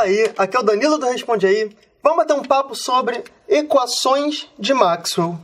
Fala aí, aqui é o Danilo do Responde Aí. Vamos bater um papo sobre equações de Maxwell.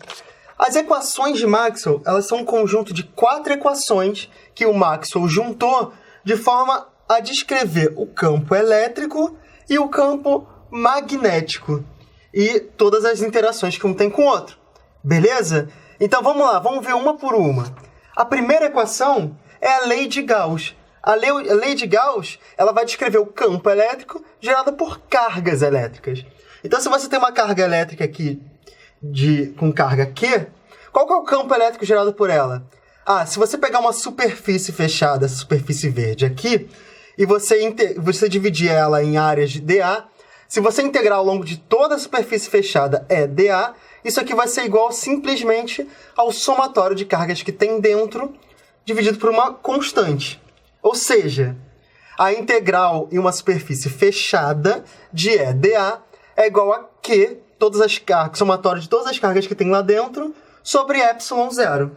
As equações de Maxwell, elas são um conjunto de 4 equações que o Maxwell juntou de forma a descrever o campo elétrico e o campo magnético e todas as interações que um tem com o outro. Beleza? Então vamos lá, vamos ver uma por uma. A primeira equação é a lei de Gauss. A lei de Gauss, ela vai descrever o campo elétrico gerado por cargas elétricas. Então, se você tem uma carga elétrica aqui com carga Q, qual que é o campo elétrico gerado por ela? Se você pegar uma superfície fechada, essa superfície verde aqui, e você dividir ela em áreas de dA, se você integrar ao longo de toda a superfície fechada é dA, isso aqui vai ser igual simplesmente ao somatório de cargas que tem dentro, dividido por uma constante. Ou seja, a integral em uma superfície fechada de EDA é igual a Q, somatório de todas as cargas que tem lá dentro, sobre ε0.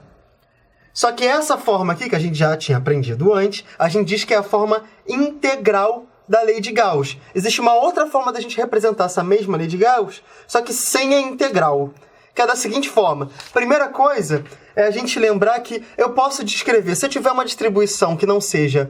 Só que essa forma aqui, que a gente já tinha aprendido antes, a gente diz que é a forma integral da lei de Gauss. Existe uma outra forma da gente representar essa mesma lei de Gauss, só que sem a integral, que é da seguinte forma. Primeira coisa é a gente lembrar que eu posso descrever, se eu tiver uma distribuição que não seja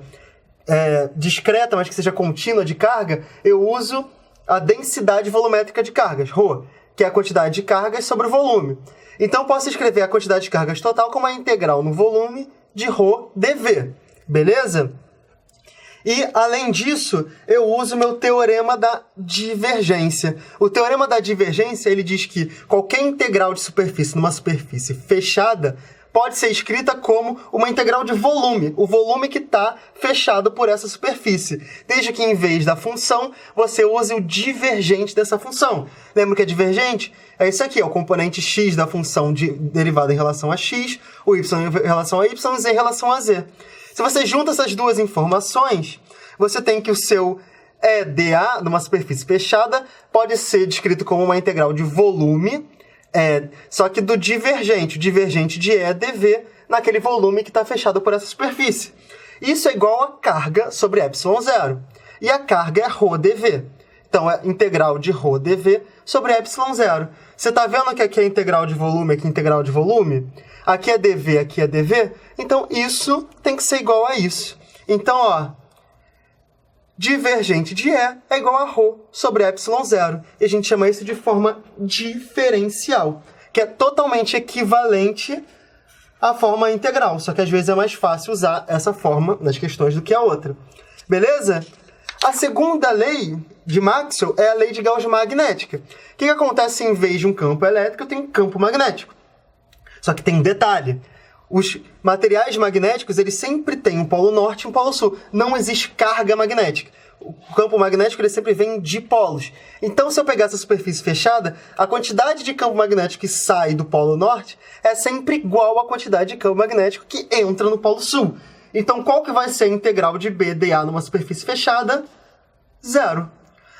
discreta, mas que seja contínua de carga, eu uso a densidade volumétrica de cargas, ρ, que é a quantidade de cargas sobre o volume. Então, eu posso escrever a quantidade de cargas total como a integral no volume de ρ dV, beleza? E, além disso, eu uso o meu teorema da divergência. O teorema da divergência, ele diz que qualquer integral de superfície numa superfície fechada pode ser escrita como uma integral de volume, o volume que está fechado por essa superfície. Desde que, em vez da função, você use o divergente dessa função. Lembra que é divergente? É isso aqui, é o componente x da função derivada em relação a x, o y em relação a y e z em relação a z. Se você junta essas duas informações, você tem que o seu EDA, numa superfície fechada, pode ser descrito como uma integral de volume, só que do divergente, o divergente de E dV, naquele volume que está fechado por essa superfície. Isso é igual a carga sobre ε0. E a carga é ρ dV. Então, é integral de ρ dV sobre ε0. Você está vendo que aqui é integral de volume, aqui é integral de volume? Aqui é dV, aqui é dV. Então, isso tem que ser igual a isso. Então, divergente de E é igual a ρ sobre ε0. E a gente chama isso de forma diferencial, que é totalmente equivalente à forma integral. Só que às vezes é mais fácil usar essa forma nas questões do que a outra. Beleza? A segunda lei de Maxwell é a lei de Gauss magnética. O que acontece em vez de um campo elétrico, eu tenho um campo magnético. Só que tem um detalhe. Os materiais magnéticos, eles sempre têm um polo norte e um polo sul. Não existe carga magnética. O campo magnético, ele sempre vem de polos. Então, se eu pegar essa superfície fechada, a quantidade de campo magnético que sai do polo norte é sempre igual à quantidade de campo magnético que entra no polo sul. Então, qual que vai ser a integral de B dA numa superfície fechada? 0.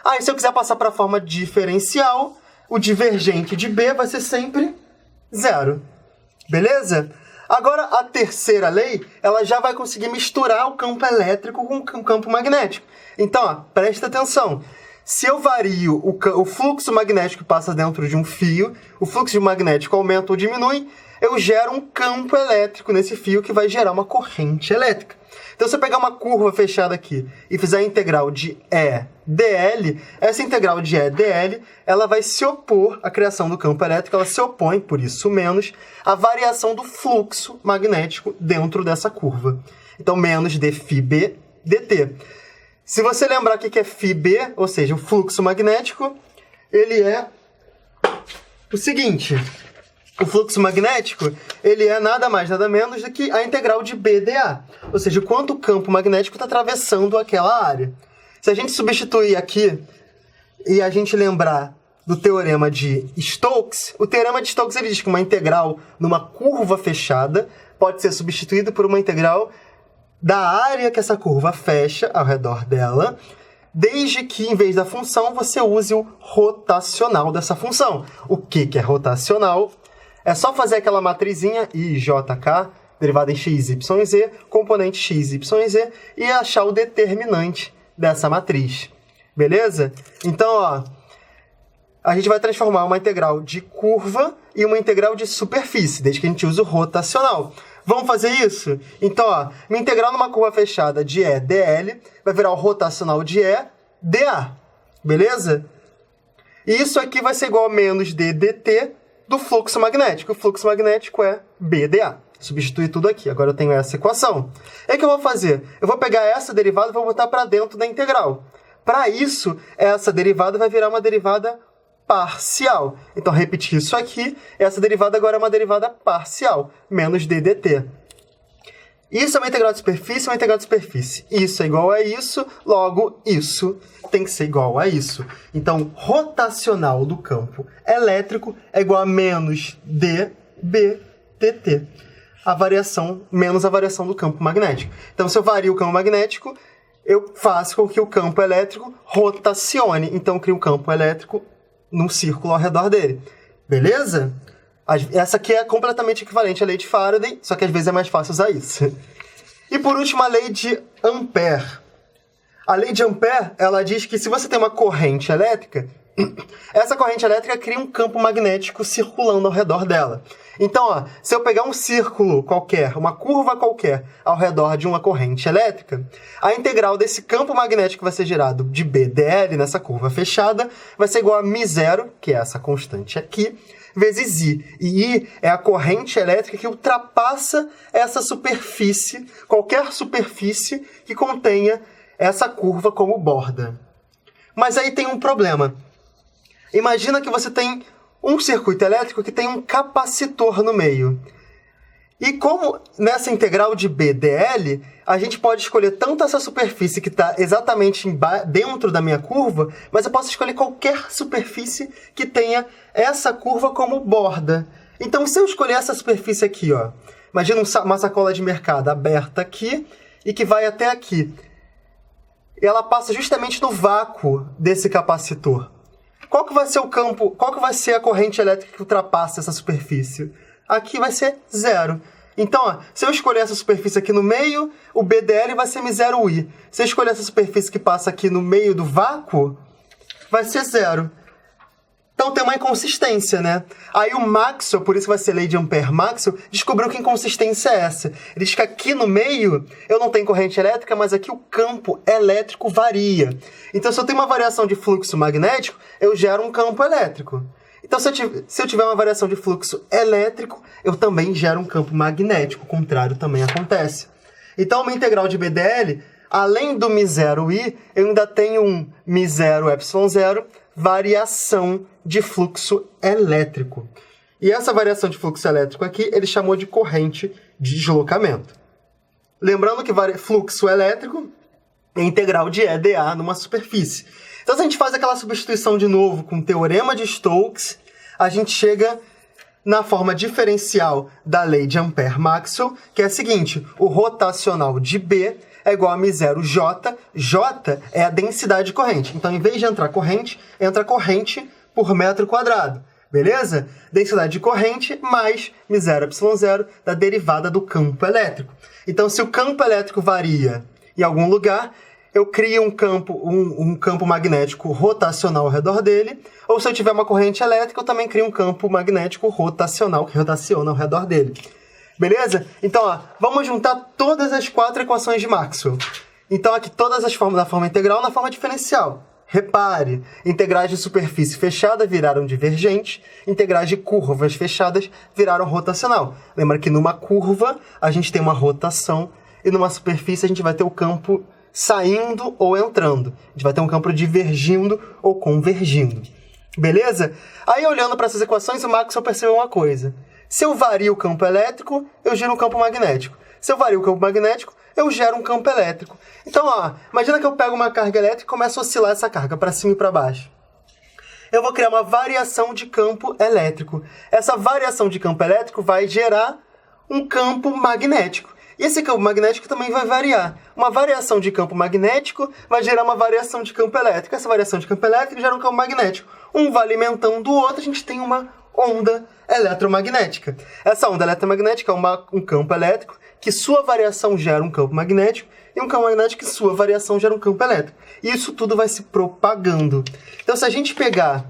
E se eu quiser passar para a forma diferencial, o divergente de B vai ser sempre 0. Beleza? Agora, a terceira lei, ela já vai conseguir misturar o campo elétrico com o campo magnético. Então, presta atenção. Se eu vario o fluxo magnético que passa dentro de um fio, o fluxo magnético aumenta ou diminui, eu gero um campo elétrico nesse fio que vai gerar uma corrente elétrica. Então, se eu pegar uma curva fechada aqui e fizer a integral de E dl, essa integral de E dl, ela vai se opor à criação do campo elétrico, ela se opõe, por isso menos, à variação do fluxo magnético dentro dessa curva. Então, menos d φb dt. Se você lembrar o que é φb, ou seja, o fluxo magnético, ele é o seguinte. O fluxo magnético, ele é nada mais, nada menos do que a integral de B dA. Ou seja, o quanto o campo magnético está atravessando aquela área. Se a gente substituir aqui e a gente lembrar do teorema de Stokes, o teorema de Stokes ele diz que uma integral numa curva fechada pode ser substituída por uma integral da área que essa curva fecha ao redor dela, desde que, em vez da função, você use o rotacional dessa função. O que é rotacional? É só fazer aquela matrizinha IJK, derivada em x, y, z, componente x, y, z, e achar o determinante dessa matriz. Beleza? Então, ó, a gente vai transformar uma integral de curva e uma integral de superfície, desde que a gente use o rotacional. Vamos fazer isso? Então, ó, minha integral numa curva fechada de E dl vai virar o rotacional de E dA. Beleza? E isso aqui vai ser igual a menos d dt do fluxo magnético. O fluxo magnético é BdA. Substituir tudo aqui. Agora eu tenho essa equação. E o que eu vou fazer? Eu vou pegar essa derivada e vou botar para dentro da integral. Para isso, essa derivada vai virar uma derivada parcial. Então, repetir isso aqui. Essa derivada agora é uma derivada parcial. Menos d dt. Isso é uma integral de superfície, uma integral de superfície. Isso é igual a isso, logo isso tem que ser igual a isso. Então, rotacional do campo elétrico é igual a menos dBdt. A variação, menos a variação do campo magnético. Então, se eu vario o campo magnético, eu faço com que o campo elétrico rotacione. Então, eu crio um campo elétrico num círculo ao redor dele. Beleza? Essa aqui é completamente equivalente à lei de Faraday, só que às vezes é mais fácil usar isso. E por último, a lei de Ampère. A lei de Ampère, ela diz que se você tem uma corrente elétrica, essa corrente elétrica cria um campo magnético circulando ao redor dela. Então, ó, se eu pegar um círculo qualquer, uma curva qualquer, ao redor de uma corrente elétrica, a integral desse campo magnético vai ser gerado de BdL, nessa curva fechada, vai ser igual a μ0, que é essa constante aqui, vezes I. E I é a corrente elétrica que ultrapassa essa superfície, qualquer superfície que contenha essa curva como borda. Mas aí tem um problema. Imagina que você tem um circuito elétrico que tem um capacitor no meio. E como nessa integral de BdL, a gente pode escolher tanto essa superfície que está exatamente dentro da minha curva, mas eu posso escolher qualquer superfície que tenha essa curva como borda. Então, se eu escolher essa superfície aqui, ó, imagina uma sacola de mercado aberta aqui e que vai até aqui. Ela passa justamente no vácuo desse capacitor. Qual que vai ser o campo, qual que vai ser a corrente elétrica que ultrapassa essa superfície? Aqui vai ser 0. Então, ó, se eu escolher essa superfície aqui no meio, o BdL vai ser μ0I. Se eu escolher essa superfície que passa aqui no meio do vácuo, vai ser 0. Então tem uma inconsistência, né? Aí o Maxwell, por isso vai ser lei de Ampère-Maxwell, descobriu que inconsistência é essa. Ele diz que aqui no meio eu não tenho corrente elétrica, mas aqui o campo elétrico varia. Então se eu tenho uma variação de fluxo magnético, eu gero um campo elétrico. Então se eu tiver uma variação de fluxo elétrico, eu também gero um campo magnético. O contrário também acontece. Então uma integral de BdL, além do μ0I, eu ainda tenho um μ0ε0, variação de fluxo elétrico. E essa variação de fluxo elétrico aqui, ele chamou de corrente de deslocamento. Lembrando que fluxo elétrico é integral de EdA numa superfície. Então, se a gente faz aquela substituição de novo com o teorema de Stokes, a gente chega na forma diferencial da lei de Ampère-Maxwell, que é a seguinte: o rotacional de B é igual a μ0J. J é a densidade de corrente. Então, em vez de entrar corrente, entra corrente por metro quadrado. Beleza? Densidade de corrente mais μ0ε0 da derivada do campo elétrico. Então, se o campo elétrico varia em algum lugar, eu crio um campo magnético rotacional ao redor dele. Ou se eu tiver uma corrente elétrica, eu também crio um campo magnético rotacional que rotaciona ao redor dele. Beleza? Então, ó, vamos juntar todas as 4 equações de Maxwell. Então, aqui todas as formas da forma integral na forma diferencial. Repare, integrais de superfície fechada viraram divergente, integrais de curvas fechadas viraram rotacional. Lembra que numa curva a gente tem uma rotação e numa superfície a gente vai ter o campo saindo ou entrando. A gente vai ter um campo divergindo ou convergindo. Beleza? Aí, olhando para essas equações, o Maxwell percebeu uma coisa. Se eu vario o campo elétrico, eu gero um campo magnético. Se eu vario o campo magnético, eu gero um campo elétrico. Então, ó, imagina que eu pego uma carga elétrica e começo a oscilar essa carga para cima e para baixo. Eu vou criar uma variação de campo elétrico. Essa variação de campo elétrico vai gerar um campo magnético. E esse campo magnético também vai variar. Uma variação de campo magnético vai gerar uma variação de campo elétrico. Essa variação de campo elétrico gera um campo magnético. Um vai alimentando o outro, a gente tem uma onda eletromagnética. Essa onda eletromagnética é um campo elétrico que sua variação gera um campo magnético e um campo magnético que sua variação gera um campo elétrico. E isso tudo vai se propagando. Então, se a gente pegar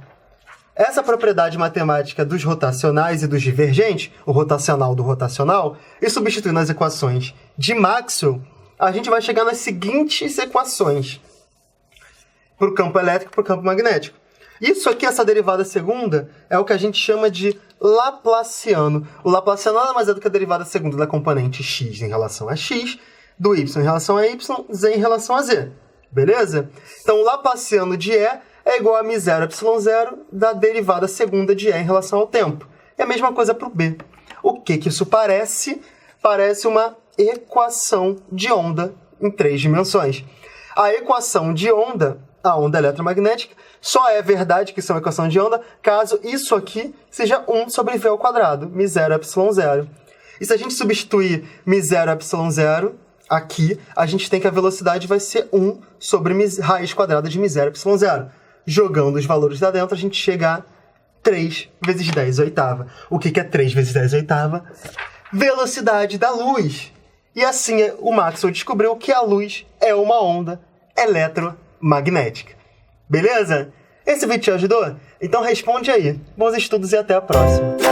essa propriedade matemática dos rotacionais e dos divergentes, o rotacional do rotacional, e substituir nas equações de Maxwell, a gente vai chegar nas seguintes equações para o campo elétrico e para o campo magnético. Isso aqui, essa derivada segunda, é o que a gente chama de Laplaciano. O Laplaciano nada mais é do que a derivada segunda da componente x em relação a x, do y em relação a y, z em relação a z. Beleza? Então, o Laplaciano de E é igual a μ0 ε0 da derivada segunda de E em relação ao tempo. E a mesma coisa para o B. O que isso parece? Parece uma equação de onda em 3 dimensões. A equação de onda, a onda eletromagnética, só é verdade que isso é uma equação de onda caso isso aqui seja 1 sobre v ao quadrado, μ0 ε0. E se a gente substituir μ0 ε0 aqui, a gente tem que a velocidade vai ser 1 sobre raiz quadrada de μ0 ε0. Jogando os valores lá dentro, a gente chega a 3 vezes 10 oitava. O que é 3 vezes 10 oitava? Velocidade da luz. E assim o Maxwell descobriu que a luz é uma onda eletromagnética. Beleza? Esse vídeo te ajudou? Então responde aí. Bons estudos e até a próxima.